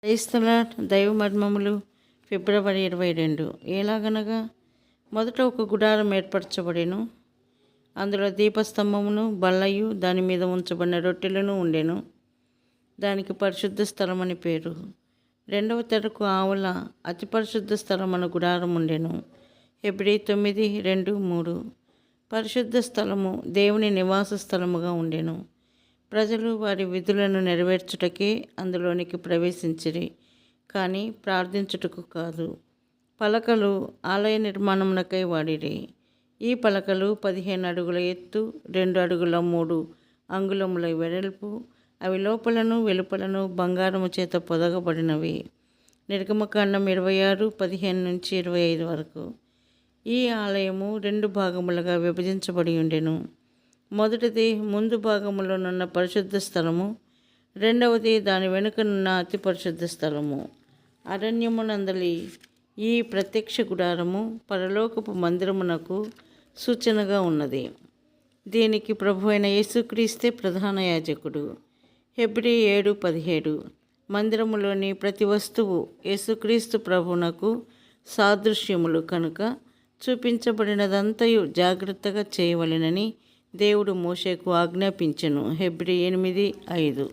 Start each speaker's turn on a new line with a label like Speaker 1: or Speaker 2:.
Speaker 1: క్రైస్తల దైవ మర్మములు ఫిబ్రవరి 22. ఎలాగనగా మొదట ఒక గుడారం ఏర్పరచబడెను. అందులో దీపస్తంభమును బల్లయు దాని మీద ఉంచబడిన రొట్టెలను ఉండెను. దానికి పరిశుద్ధ స్థలం అని పేరు. రెండవ తెరకు ఆవుల అతి పరిశుద్ధ స్థలం అను గుడారం ఉండెను. హెబ్రీ 9:2-3. పరిశుద్ధ స్థలము దేవుని నివాస స్థలముగా ఉండెను. ప్రజలు వారి విధులను నెరవేర్చుటకే అందులోనికి ప్రవేశించిరి, కానీ ప్రార్థించుటకు కాదు. పలకలు ఆలయ నిర్మాణమునకై వాడిరి. ఈ పలకలు 15 అడుగుల ఎత్తు, 2 అడుగుల 3 అంగుళముల వెడల్పు. అవి లోపలను వెలుపలను బంగారము చేత పొదగబడినవి. నిర్గమకాండం 26:15-25 వరకు. ఈ ఆలయము 2 భాగములుగా విభజించబడి ఉండెను. మొదటిది ముందు భాగములోనున్న పరిశుద్ధ స్థలము, రెండవది దాని వెనుకనున్న అతి పరిశుద్ధ స్థలము. అరణ్యమునందలి ఈ ప్రత్యక్ష గుడారము పరలోకపు మందిరమునకు సూచనగా ఉన్నది. దీనికి ప్రభు అయిన యేసుక్రీస్తే ప్రధాన యాజకుడు. హెబ్రీ 7:17. మందిరములోని ప్రతి వస్తువు యేసుక్రీస్తు ప్రభునకు సాదృశ్యములు కనుక చూపించబడినదంతయు జాగ్రత్తగా చేయవలెనని దేవుడు మోషేకు ఆజ్ఞాపించెను. హెబ్రీ 8:5.